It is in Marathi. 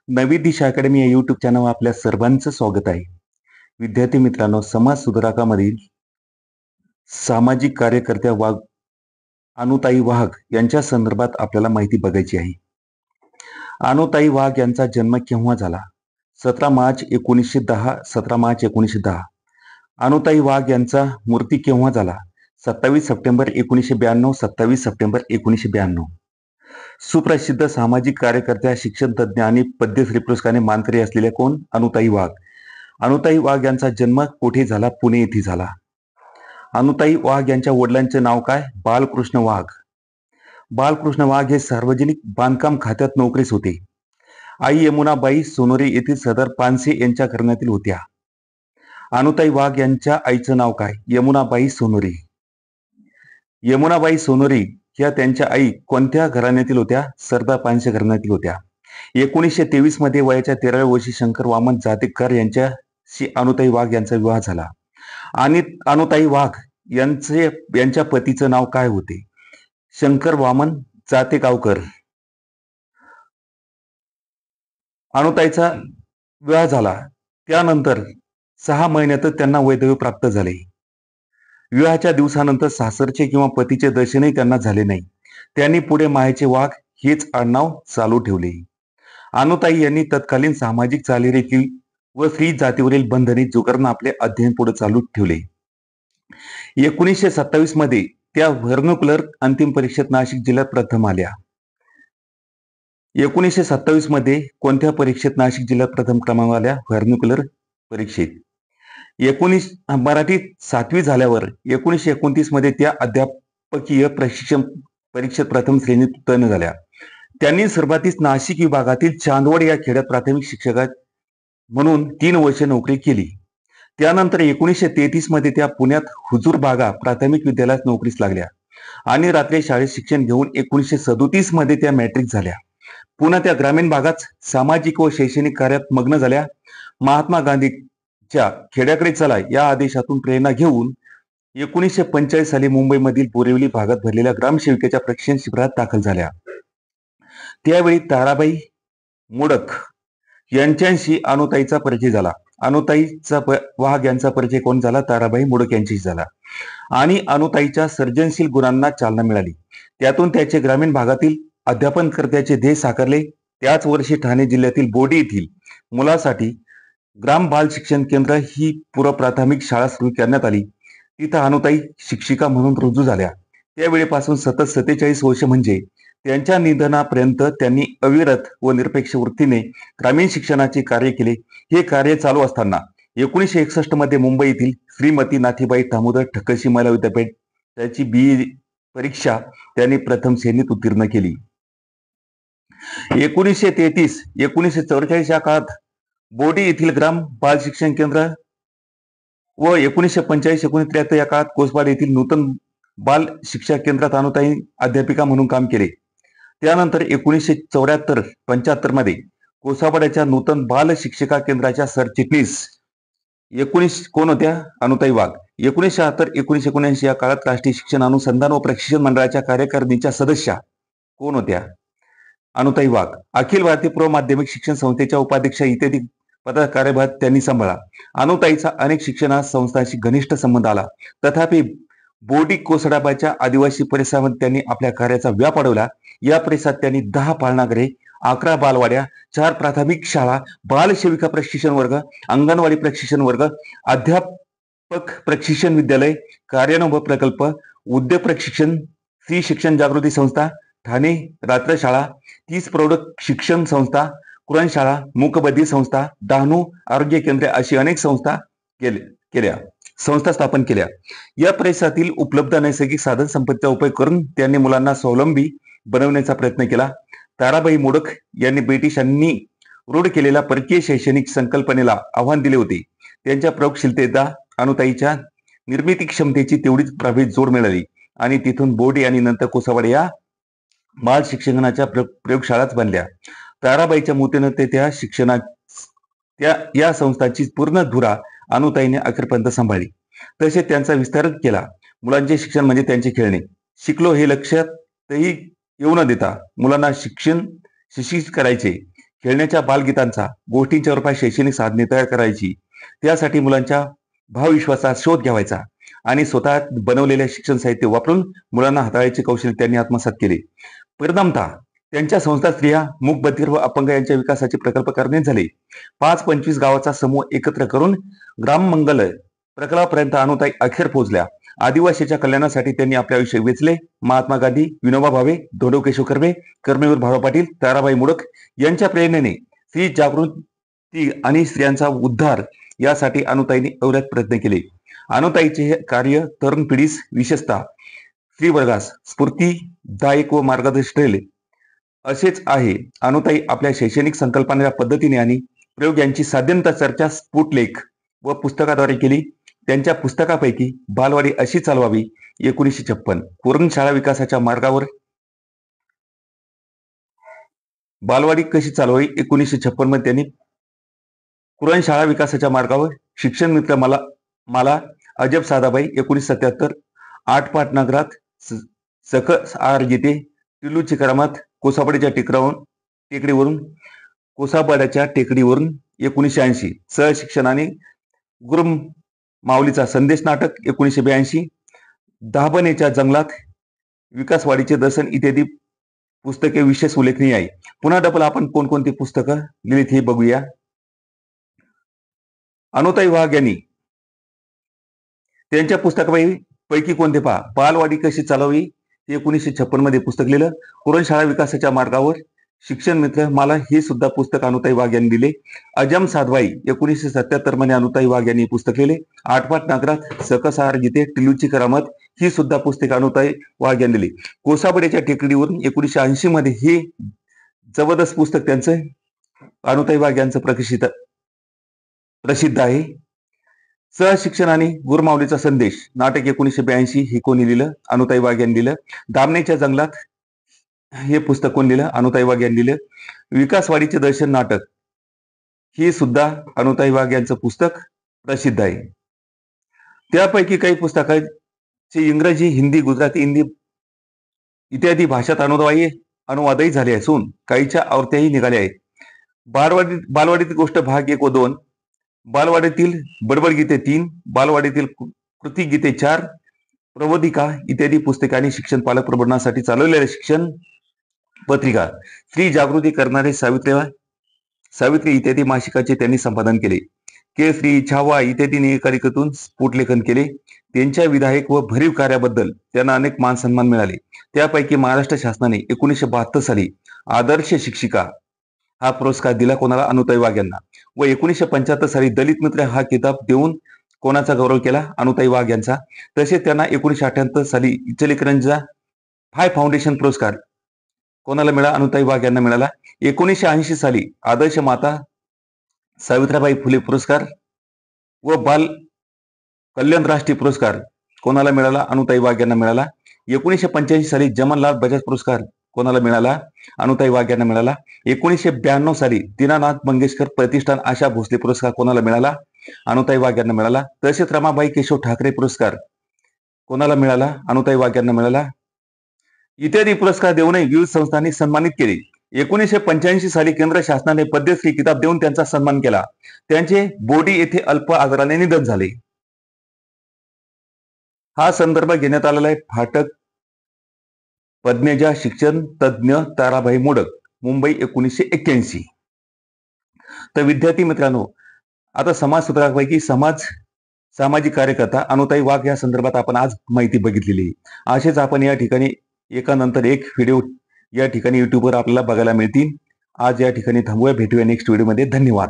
नवी दिशा अकॅडमी या यूट्यूब चॅनलवर आपल्या सर्वांचं स्वागत आहे. विद्यार्थी मित्रांनो, समाज सुधारकामधील सामाजिक कार्यकर्त्या अनुताई वाघ यांच्या संदर्भात आपल्याला माहिती बघायची आहे. अनुताई वाघ यांचा जन्म केव्हा झाला? 17 मार्च 1910. 17 मार्च 1910. अनुताई वाघ यांचा मृत्यू केव्हा झाला? 27 सप्टेंबर 1992. 27 सप्टेंबर 1992. सुप्रसिद्ध सामाजिक कार्यकर्त्या, शिक्षण तज्ज्ञ आणि पद्मश्री पुरस्काराने मानकरी असलेल्या कोण? अनुताई वाघ. अनुताई वाघ यांचा जन्म कोठे झाला? पुणे येथे झाला. अनुताई वाघ यांच्या वडिलांचे नाव काय? बालकृष्ण वाघ. बालकृष्ण वाघ हे सार्वजनिक बांधकाम खात्यात नोकरीस होते. आई यमुनाबाई सोनोरे येथील सरदार पानसे यांच्या घराण्यातील होत्या. अनुताई वाघ यांच्या आईचं नाव काय? यमुनाबाई सोनोरे. यमुनाबाई सोनोरे या त्यांच्या आई कोणत्या घराण्यातील होत्या? सरदार पानसे घराण्यातील होत्या. 1923 मध्ये वयाच्या 13व्या वर्षी शंकर वामन जातेकर यांच्याशी अनुताई वाघ यांचा विवाह झाला. आणि अनुताई वाघ यांच्या पतीचं नाव काय होते? शंकर वामन जातेगावकर. अनुताईचा विवाह झाला त्यानंतर 6 महिन्यातच त्यांना वैधव्य प्राप्त झाले. विवाहाच्या दिवसानंतर सासरचे किंवा पतीचे दर्शनही त्यांना झाले नाही. त्यांनी पुढे मायेचे वाघ हेच आडनाव चालू ठेवले. अनुताई यांनी तत्कालीन सामाजिक चालीरीती व स्त्री जातीवरील बंधने झुगारून आपले अध्ययन पुढे चालू ठेवले. 1927 मध्ये त्या व्हर्नक्युलर अंतिम परीक्षेत नाशिक जिल्ह्यात प्रथम आल्या. 1927 मध्ये कोणत्या परीक्षेत नाशिक जिल्ह्यात प्रथम क्रमांक आल्या? व्हर्नक्युलर परीक्षेत. मराठीत 7वी झाल्यावर 1929 मध्ये त्या अध्यापकीय प्रशिक्षण परीक्षेत प्रथम श्रेणीत उत्तीर्ण झाल्या. त्यांनी सुरुवातीस नाशिक विभागातील चांदवड या खेड्यात प्राथमिक शिक्षक म्हणून 3 वर्षे नोकरी केली. त्यानंतर 1933 मध्ये त्या पुण्यात हुजूर बागा प्राथमिक विद्यालयात नोकरीस लागल्या आणि रात्री शाळेत शिक्षण घेऊन 1937 मध्ये त्या मॅट्रिक झाल्या. पुन्हा त्या ग्रामीण भागात सामाजिक व शैक्षणिक कार्यात मग्न झाल्या. महात्मा गांधीच्या खेड्याकडे चला या आदेशातून प्रेरणा घेऊन 1945 साली मुंबईमधील बोरिवली भागात भरलेल्या ग्रामसेविकेच्या प्रशिक्षण शिबिरात दाखल झाल्या. त्यावेळी ताराबाई मोडक यांच्याशी अनुताईचा परिचय झाला. अनुताईचा वाघ यांचा परिचय कोण झाला? ताराबाई मोडक यांच्याशी झाला आणि अनुताईच्या सर्जनशील गुणांना चालना मिळाली. त्यातून त्याचे ग्रामीण भागातील अध्यापनकर्त्याचे ध्येय साकारले. त्याच वर्षी ठाणे जिल्ह्यातील बोर्डी येथील मुलासाठी ग्राम बाल शिक्षण केंद्र ही पूर्वप्राथमिक शाळा सुरू करण्यात आली. तिथं अनुताई शिक्षिका म्हणून रुजू झाल्या. त्यावेळेपासून सतत 47 वर्ष म्हणजे त्यांच्या निधनापर्यंत त्यांनी अविरत व निरपेक्ष वृत्तीने ग्रामीण शिक्षणाचे कार्य केले. हे कार्य चालू असताना 1961 मध्ये मुंबई येथील श्रीमती नाथीबाई दामोदर ठक्करसी महिला विद्यापीठाची BE परीक्षा त्यांनी प्रथम श्रेणीत उत्तीर्ण केली. 1943-1944 या काळात बोर्डी येथील ग्राम बाल शिक्षण केंद्र व 1945-1973 या काळात कोसबाड येथील नूतन बाल शिक्षा केंद्रात अनुताई अध्यापिका म्हणून काम केले. त्यानंतर 1974-75 मध्ये कोसाबाड्याच्या नूतन बाल शिक्षिका केंद्राच्या सरचिटणीस कोण होत्या? अनुताई वाघ. 1976-1979 या काळात राष्ट्रीय शिक्षण अनुसंधान व प्रशिक्षण मंडळाच्या कार्यकारिणीच्या सदस्या कोण होत्या? अनुताई वाघ. अखिल भारतीय पूर्व माध्यमिक शिक्षण संस्थेच्या उपाध्यक्ष इत्यादी कार्यभार त्यांनी सांभाळला. अनुताईचा अनेक शिक्षण संस्थांशी घनिष्ठ संबंध आला. तथापि बोर्डी कोसडाबाच्या आदिवासी परिसरामध्ये त्यांनी आपल्या कार्याचा व्याप वाढवला. या परिसरात त्यांनी 10 पाळणागृहे, 11 बालवाड्या, 4 प्राथमिक शाळा, बालसेविका प्रशिक्षण वर्ग, अंगणवाडी प्रशिक्षण वर्ग, अध्यापक प्रशिक्षण विद्यालय, कार्यानुभव प्रकल्प, उद्योग प्रशिक्षण, स्त्री शिक्षण जागृती संस्था, ठाणे रात्रशाळा, 30 प्रौढ शिक्षण संस्था, कुरणशाळा, मूकबधिर संस्था, डहाणू आरोग्य केंद्रे अशी अनेक संस्था स्थापन केल्या. या परिसरातील उपलब्ध नैसर्गिक साधन संपत्तीचा उपयोग करून त्यांनी मुलांना स्वावलंबी बनवण्याचा प्रयत्न केला. ताराबाई मोडक यांनी ब्रिटिशांनी रूढ केलेल्या परकीय शैक्षणिक संकल्पनेला आव्हान दिले होते. त्यांच्या प्रयोगशीलतेला अनुताईच्या निर्मिती क्षमतेची तेवढीच प्रभावी जोड मिळाली आणि तिथून बोर्डी आणि नंतर कोसावाडे या बाल शिक्षणाच्या प्रयोगशाळाच बनल्या. ताराबाईच्या मृत्यूनंतर या संस्थांची पूर्ण धुरा अनुताईने अखेरपर्यंत सांभाळली. तसेच त्यांचा विस्तार केला. मुलांचे शिक्षण म्हणजे त्यांचे खेळणे. शिकलो हे लक्षातही येऊ न देता मुलांना शिक्षित करायचे. खेळण्याच्या बालगीतांचा गोष्टींच्या रूपात शैक्षणिक साधने तयार करायची. त्यासाठी मुलांच्या भावविश्वासाचा शोध घ्यायचा आणि स्वतः बनवलेल्या शिक्षण साहित्य वापरून मुलांना हाताळायचे कौशल्य त्यांनी आत्मसात केले. परिणामतः त्यांच्या संस्था स्त्रिया, मूक, बधिर व अपंग यांच्या विकासाचे प्रकल्प करण्यात झाले. 5-25 गावाचा समूह एकत्र करून ग्राममंगल प्रकल्पापर्यंत अनुताई अखेर पोहोचल्या. आदिवासीच्या कल्याणासाठी त्यांनी आपले आयुष्य वेचले. महात्मा गांधी, विनोबा भावे, धोंडो केशव कर्वे, कर्मवीर भाऊराव पाटील, ताराबाई मोडक यांच्या प्रेरणेने स्त्री जागृती आणि स्त्रियांचा उद्धार यासाठी अनुताईंनी अविरत प्रयत्न केले. अनुताईचे हे कार्य तरुण पिढीस, विशेषतः स्त्री वर्गास स्फूर्तीदायक व मार्गदर्शक ठरले असेच आहे. अनुताई आपल्या शैक्षणिक संकल्पनेच्या पद्धतीने आणि प्रयोग यांची साध्यंत चर्चा स्फुटलेख व पुस्तकाद्वारे केली. त्यांच्या पुस्तकापैकी बालवाडी अशी चालवावी 1956, कुरण शाळा विकासाच्या मार्गावर, बालवाडी कशी चालवावी 1956 मध्ये त्यांनी कुरण शाळा विकासाच्या मार्गावर, शिक्षण मित्र मला अजब सादाबाई 1977, आठपाट नगरात सकस आहार गीते, टिल्लूची करामत, कोसाबड्याच्या टेकडीवरून 1980, सहशिक्षण आणि गुरुमाऊलीचा संदेश नाटक 1982, दाभणेच्या जंगलात, विकासवाडीचे दर्शन इत्यादी पुस्तके विशेष उल्लेखनीय आहे. पुन्हा डबल आपण कोणकोणती पुस्तकं लिहिलीत हे बघूया. अनुताई वाघ यांनी त्यांच्या पुस्तकापैकी कोणते पहा. बालवाडी कशी चालवावी 1956 मध्ये पुस्तक लिहिलं. कुरण शाळा विकासाच्या मार्गावर, शिक्षण मित्र मला हे सुद्धा पुस्तक अनुताई वाघ यांनी दिले. अजम साधबाई 1977 मध्ये अनुताई वाघ यांनी पुस्तक लिहिले. आठपाट नगरात, सकस आहार गीते, टिल्लूची करामत ही सुद्धा पुस्तक अनुताई वाघ यांनी दिली. कोसाबड्याच्या टेकडीवरून 1980 मध्ये हे जबरदस्त पुस्तक त्यांचं अनुताई वाघ यांचं प्रसिद्ध आहे. सहशिक्षण आणि गुरुमाऊलीचा संदेश नाटक 1982 हे कोणी लिहिलं? अनुताई वाघ यांनी लिहिलं. दाभणेच्या जंगलात हे पुस्तक कोण लिहिलं? अनुताई वाघ यांनी लिहिलं. विकासवाडीचे दर्शन नाटक हे सुद्धा अनुताई वाघ यांचं पुस्तक प्रसिद्ध आहे. त्यापैकी काही पुस्तकाचे इंग्रजी, हिंदी, गुजराती, हिंदी इत्यादी भाषात अनुवादही झाले असून काहीच्या आवृत्त्याही निघाल्या आहेत. बालवाडीतील गोष्ट भाग 1 व 2, बालवाडीतील बडबड गीते 3, बालवाडीतील कृती गीते 4, प्रबोधिका इत्यादी पुस्तके आणि शिक्षण पालक प्रबोधनासाठी चालवलेल्या शिक्षण पत्रिका, स्त्री जागृती करणारे सावित्री इत्यादी मासिकाचे त्यांनी संपादन केले. केसरी, छावा इत्यादी नियतकालिकातून स्फुटलेखन केले. त्यांच्या विधायक व भरीव कार्याबद्दल त्यांना अनेक मान सन्मान मिळाले. त्यापैकी महाराष्ट्र शासनाने 1972 साली आदर्श शिक्षिका हा पुरस्कार दिला कोणाला? अनुताई वाघ यांना. व 1975 साली दलित मित्र हा किताब देऊन कोणाचा गौरव केला? अनुताई वाघ यांचा. तसेच त्यांना 1978 साली इचलकरंजीचा फाय फाउंडेशन पुरस्कार कोणाला मिळाला? अनुताई वाघ यांना मिळाला. 1980 साली आदर्श माता सावित्रीबाई फुले पुरस्कार व बाल कल्याण राष्ट्रीय पुरस्कार कोणाला मिळाला? अनुताई वाघ यांना मिळाला. 1985 साली जमनलाल बजाज पुरस्कार कोणाला मिळाला? अनुताई वाघ यांना मिळाला. 1992 साली दीनानाथ मंगेशकर प्रतिष्ठान आशा भोसले पुरस्कार कोणाला मिळाला? अनुताई वाघ यांना मिळाला. तसेच रमाबाई केशव ठाकरे पुरस्कार कोणाला मिळाला? अनुताई वाघ यांना मिळाला. इत्यादी पुरस्कार देऊनही विविध संस्थांनी सन्मानित केले. 1985 साली केंद्र शासनाने पद्मश्री किताब देऊन त्यांचा सन्मान केला. त्यांचे बोडी येथे अल्प आजाराने निधन झाले. हा संदर्भ घेण्यात आलेला आहे फाटक पद्मजा शिक्षण तज्ञ ताराबाई मोडक, मुंबई 1981. तर विद्यार्थी मित्रांनो, आता समाजसूत्रकापैकी सामाजिक कार्यकर्ता अनुताई वाघ या संदर्भात आपण आज माहिती बघितलेली. असेच आपण या ठिकाणी एकानंतर एक व्हिडिओ या ठिकाणी युट्यूबवर आपल्याला बघायला मिळतील. आज या ठिकाणी थांबूया. भेटूया नेक्स्ट व्हिडिओमध्ये. धन्यवाद.